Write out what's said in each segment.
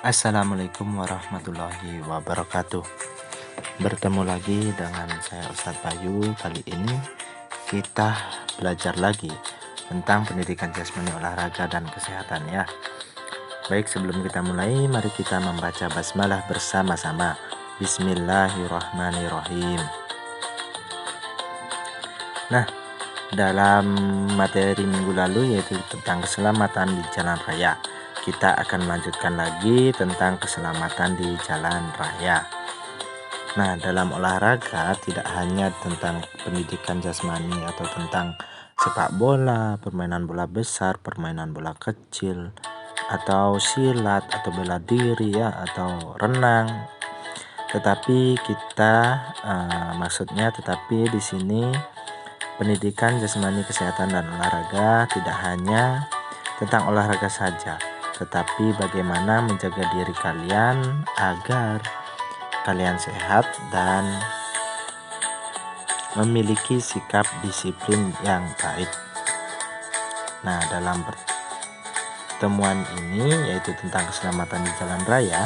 Assalamualaikum warahmatullahi wabarakatuh. Bertemu lagi dengan saya Ustadz Bayu. Kali ini kita belajar lagi tentang pendidikan jasmani, olahraga, dan kesehatan ya. Baik, sebelum kita mulai, mari kita membaca basmalah bersama-sama. Bismillahirrahmanirrahim. Nah, dalam materi minggu lalu yaitu tentang keselamatan di jalan raya, kita akan melanjutkan lagi tentang keselamatan di jalan raya. Nah, dalam olahraga tidak hanya tentang pendidikan jasmani atau tentang sepak bola, permainan bola besar, permainan bola kecil, atau silat, atau bela diri ya, atau renang. Tetapi tetapi di sini pendidikan jasmani, kesehatan, dan olahraga tidak hanya tentang olahraga saja, tetapi bagaimana menjaga diri kalian agar kalian sehat dan memiliki sikap disiplin yang baik. Nah, dalam pertemuan ini yaitu tentang keselamatan di jalan raya,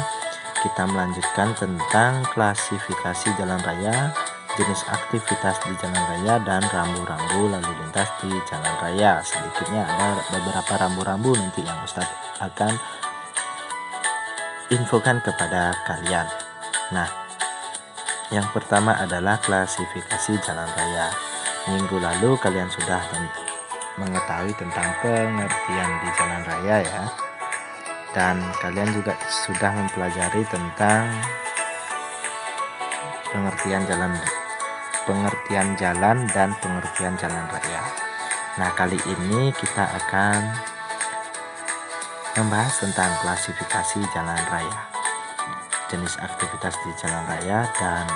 kita melanjutkan tentang klasifikasi jalan raya, jenis aktivitas di jalan raya, dan rambu-rambu lalu lintas di jalan raya. Sedikitnya ada beberapa rambu-rambu nanti yang Ustadz akan infokan kepada kalian. Nah, yang pertama adalah klasifikasi jalan raya. Minggu lalu kalian sudah mengetahui tentang pengertian di jalan raya ya. Dan kalian juga sudah mempelajari tentang pengertian jalan dan pengertian jalan raya. Nah, kali ini kita akan membahas tentang klasifikasi jalan raya, jenis aktivitas di jalan raya, dan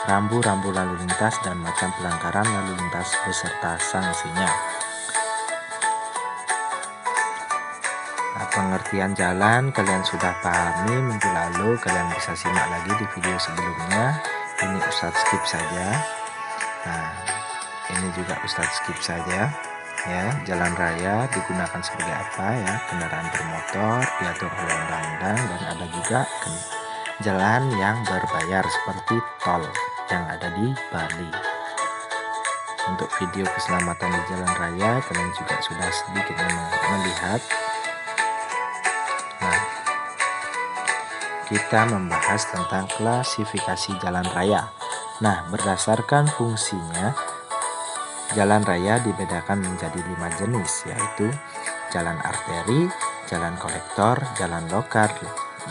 rambu-rambu lalu lintas dan macam pelanggaran lalu lintas beserta sanksinya. Nah, pengertian jalan kalian sudah pahami minggu lalu, kalian bisa simak lagi di video sebelumnya. Ini Ustadz skip saja. Nah, ini juga Ustadz skip saja ya. Jalan raya digunakan sebagai apa ya? Kendaraan bermotor diatur oleh undang-undang, dan ada juga jalan yang berbayar seperti tol yang ada di Bali. Untuk video keselamatan di jalan raya kalian juga sudah sedikit melihat. Nah, kita membahas tentang klasifikasi jalan raya. Nah, berdasarkan fungsinya, jalan raya dibedakan menjadi 5 jenis, yaitu jalan arteri, jalan kolektor, jalan lokal,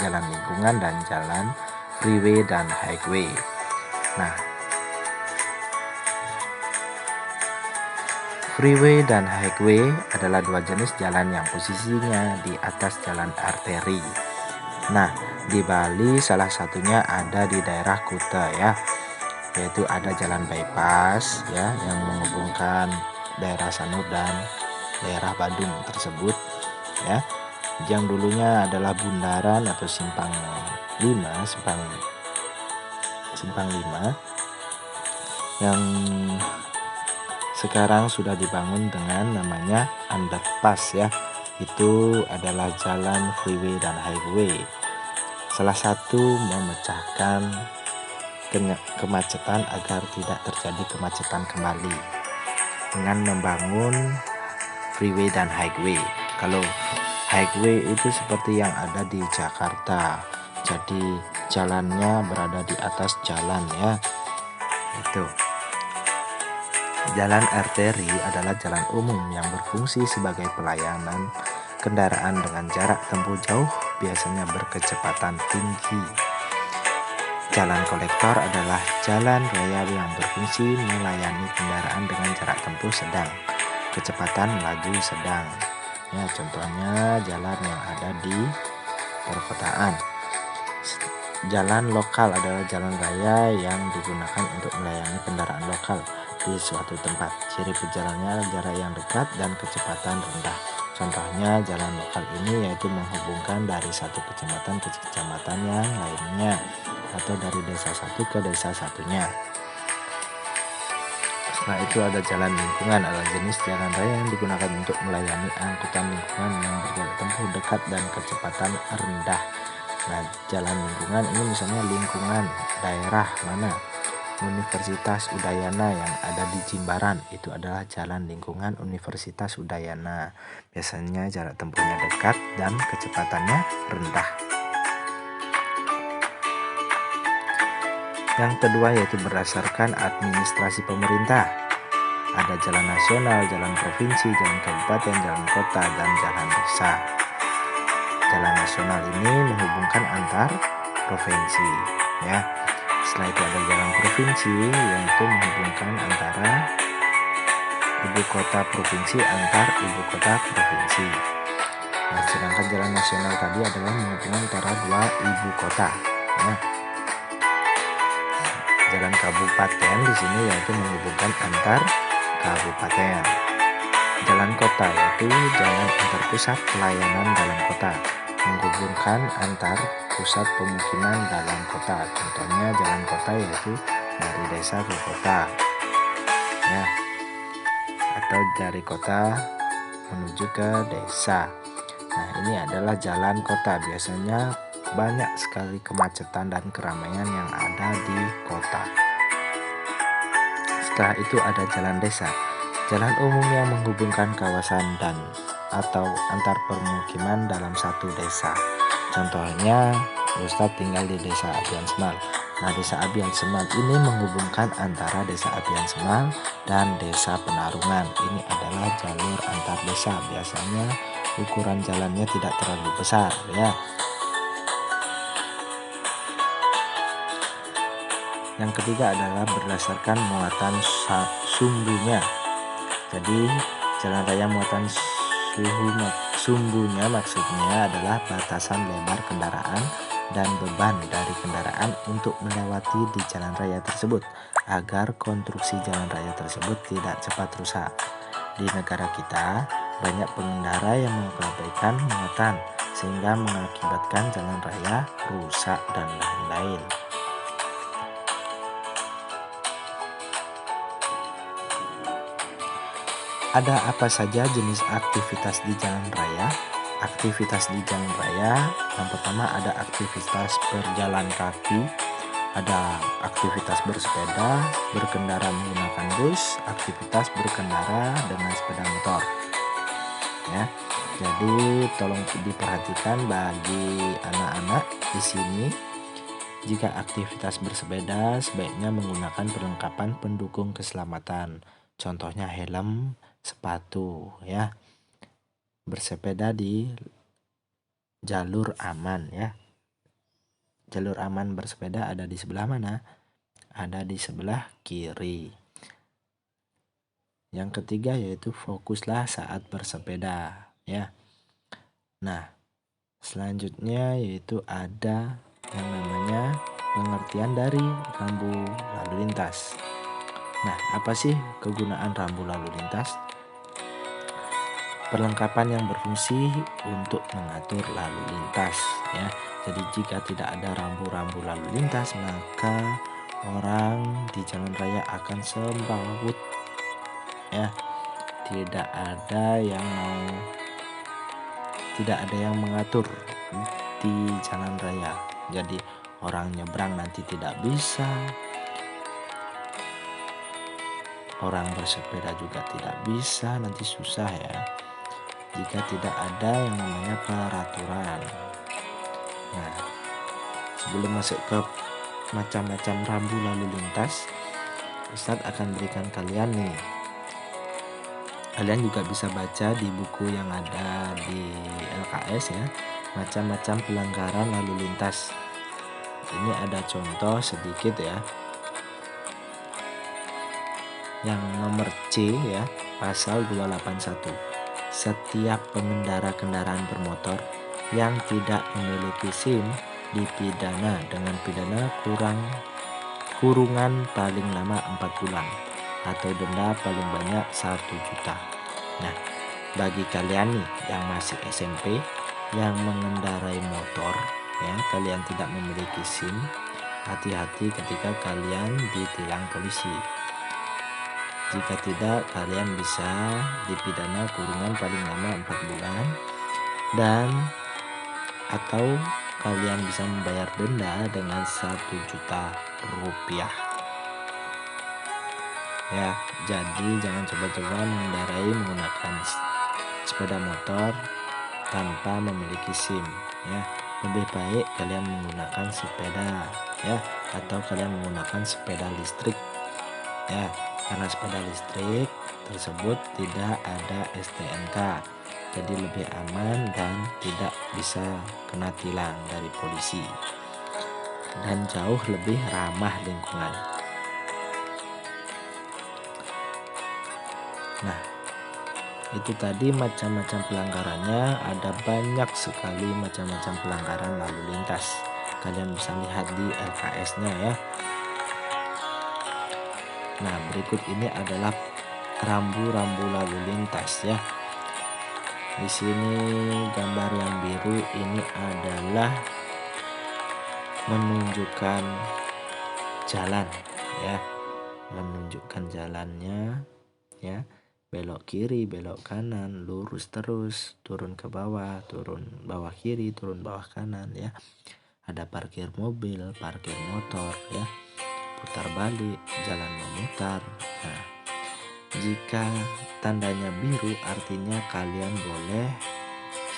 jalan lingkungan, dan jalan freeway dan highway. Nah, freeway dan highway adalah dua jenis jalan yang posisinya di atas jalan arteri. Nah, di Bali salah satunya ada di daerah Kuta ya, yaitu ada jalan bypass ya yang menghubungkan daerah Sanur dan daerah Badung tersebut ya, yang dulunya adalah bundaran atau simpang 5 yang sekarang sudah dibangun dengan namanya underpass ya. Itu adalah jalan freeway dan highway. Salah satu memecahkan kemacetan agar tidak terjadi kemacetan kembali dengan membangun freeway dan highway. Kalau highway itu seperti yang ada di Jakarta, jadi jalannya berada di atas jalan ya. Itu jalan arteri adalah jalan umum yang berfungsi sebagai pelayanan kendaraan dengan jarak tempuh jauh, biasanya berkecepatan tinggi. Jalan kolektor adalah jalan raya yang berfungsi melayani kendaraan dengan jarak tempuh sedang, kecepatan laju sedang. Ya, contohnya jalan yang ada di perkotaan. Jalan lokal adalah jalan raya yang digunakan untuk melayani kendaraan lokal di suatu tempat. Ciri perjalanannya jarak yang dekat dan kecepatan rendah. Contohnya jalan lokal ini yaitu menghubungkan dari satu kecamatan ke kecamatan yang lainnya, atau dari desa satu ke desa satunya. Setelah itu ada jalan lingkungan, adalah jenis jalan raya yang digunakan untuk melayani angkutan lingkungan yang berjarak tempuh dekat dan kecepatan rendah. Nah, jalan lingkungan ini misalnya lingkungan daerah mana? Universitas Udayana yang ada di Jimbaran, itu adalah jalan lingkungan Universitas Udayana. Biasanya jarak tempuhnya dekat dan kecepatannya rendah. Yang kedua yaitu berdasarkan administrasi pemerintah. Ada jalan nasional, jalan provinsi, jalan kabupaten, jalan kota, dan jalan desa. Jalan nasional ini menghubungkan antar provinsi, ya. Setelah itu ada jalan provinsi, yaitu menghubungkan antara ibu kota provinsi antar ibu kota provinsi. Nah, sedangkan jalan nasional tadi adalah menghubungkan antara dua ibu kota, ya. Jalan kabupaten di sini yaitu menghubungkan antar kabupaten. Jalan kota yaitu jalan antar pusat pelayanan dalam kota, menghubungkan antar pusat pemukiman dalam kota. Contohnya jalan kota yaitu dari desa ke kota, ya, atau dari kota menuju ke desa. Nah, ini adalah jalan kota. Biasanya banyak sekali kemacetan dan keramaian yang ada di kota. Setelah itu ada jalan desa, jalan umum yang menghubungkan kawasan dan atau antar permukiman dalam satu desa. Contohnya, Ustadz tinggal di desa Abian Semal. Nah, desa Abian Semal ini menghubungkan antara desa Abian Semal dan desa Penarungan. Ini adalah jalur antar desa. Biasanya ukuran jalannya tidak terlalu besar, ya. Yang ketiga adalah berdasarkan muatan sumbunya. Jadi jalan raya muatan sumbunya maksudnya adalah batasan lebar kendaraan dan beban dari kendaraan untuk melewati di jalan raya tersebut, agar konstruksi jalan raya tersebut tidak cepat rusak. Di negara kita banyak pengendara yang mengabaikan muatan sehingga mengakibatkan jalan raya rusak dan lain-lain. Ada apa saja jenis aktivitas di jalan raya? Aktivitas di jalan raya, yang pertama ada aktivitas berjalan kaki, ada aktivitas bersepeda, berkendara menggunakan bus, aktivitas berkendara dengan sepeda motor, ya. Jadi tolong diperhatikan bagi anak-anak di sini. Jika aktivitas bersepeda, sebaiknya menggunakan perlengkapan pendukung keselamatan. Contohnya helm, sepatu, ya. Bersepeda di jalur aman, ya. Jalur aman bersepeda ada di sebelah mana? Ada di sebelah kiri. Yang ketiga yaitu fokuslah saat bersepeda, ya. Nah, selanjutnya yaitu ada yang namanya pengertian dari rambu lalu lintas. Nah, apa sih kegunaan rambu lalu lintas? Perlengkapan yang berfungsi untuk mengatur lalu lintas, ya. Jadi jika tidak ada rambu-rambu lalu lintas, maka orang di jalan raya akan semrawut, ya. Tidak ada yang mengatur di jalan raya. Jadi orang nyebrang nanti tidak bisa, orang bersepeda juga tidak bisa, nanti susah, ya, jika tidak ada yang namanya peraturan. Nah, sebelum masuk ke macam-macam rambu lalu lintas, Ustadz akan berikan kalian nih. Kalian juga bisa baca di buku yang ada di LKS, ya, macam-macam pelanggaran lalu lintas. Ini ada contoh sedikit, ya. Yang nomor C, ya, pasal 281. Setiap pengendara kendaraan bermotor yang tidak memiliki SIM dipidana dengan pidana kurungan paling lama 4 bulan atau denda paling banyak 1 juta. Nah, bagi kalian nih yang masih SMP yang mengendarai motor, ya, kalian tidak memiliki SIM, hati-hati ketika kalian ditilang polisi. Jika tidak, kalian bisa dipidana kurungan paling lama 4 bulan dan atau kalian bisa membayar denda dengan 1 juta rupiah. Ya, jadi jangan coba-coba mengendarai menggunakan sepeda motor tanpa memiliki SIM ya. Lebih baik kalian menggunakan sepeda ya, atau kalian menggunakan sepeda listrik ya, karena sepeda listrik tersebut tidak ada STNK, jadi lebih aman dan tidak bisa kena tilang dari polisi dan jauh lebih ramah lingkungan. Nah, itu tadi macam-macam pelanggarannya, ada banyak sekali macam-macam pelanggaran lalu lintas. Kalian bisa lihat di LKS-nya ya. Nah, berikut ini adalah rambu-rambu lalu lintas ya. Di sini gambar yang biru ini adalah menunjukkan jalan ya, menunjukkan jalannya ya. Belok kiri, belok kanan, lurus terus, turun ke bawah, turun bawah kiri, turun bawah kanan ya. Ada parkir mobil, parkir motor ya, putar balik, jalan memutar. Nah, jika tandanya biru artinya kalian boleh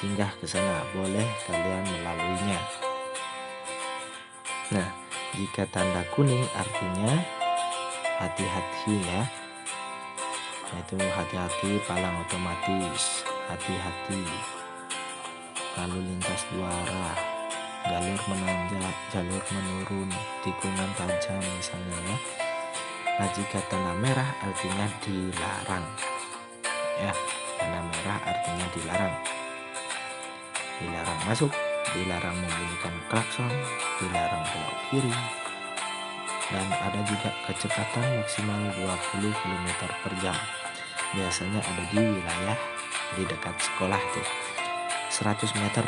singgah ke sana, boleh kalian melaluinya. Nah, jika tanda kuning artinya hati-hati ya. Itu hati-hati palang otomatis, hati-hati lalu lintas dua arah, jalur menanjak, jalur menurun, tikungan tajam misalnya ya. Nah, jika tanda merah artinya dilarang ya, tanda merah artinya dilarang, dilarang masuk, dilarang membunyikan klakson, dilarang belok kiri, dan ada juga kecepatan maksimal 20 km per jam. Biasanya ada di wilayah di dekat sekolah tuh 100 meter,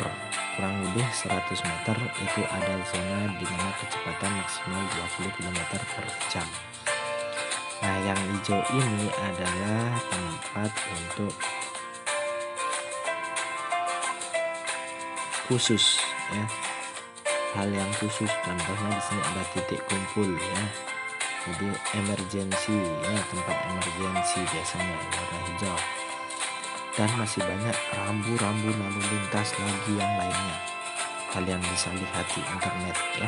kurang lebih 100 meter itu ada zona di mana kecepatan maksimal 20 km per jam. Nah, yang hijau ini adalah tempat untuk khusus ya, hal yang khusus. Contohnya di sini ada titik kumpul ya, jadi emergency ya, tempat emergency biasanya warna hijau. Dan masih banyak rambu-rambu lalu lintas lagi yang lainnya, kalian bisa lihat di internet ya.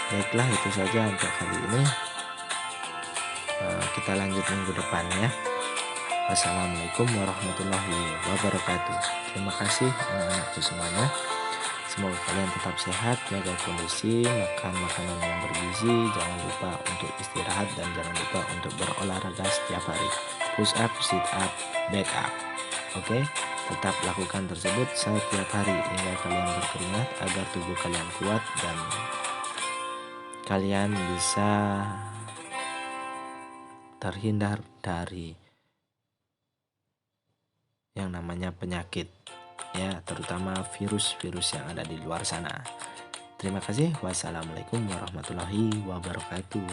Baiklah, itu saja untuk kali ini. Kita lanjut minggu depan ya. Wassalamualaikum warahmatullahi wabarakatuh. Terima kasih anak-anakku semuanya. Semoga kalian tetap sehat, jaga kondisi, makan makanan yang bergizi, jangan lupa untuk istirahat, dan jangan lupa untuk berolahraga setiap hari. Push up, sit up, back up. Oke, tetap lakukan tersebut setiap hari hingga kalian berkeringat agar tubuh kalian kuat dan kalian bisa terhindar dari yang namanya penyakit ya, terutama virus-virus yang ada di luar sana. Terima kasih. Wassalamualaikum warahmatullahi wabarakatuh.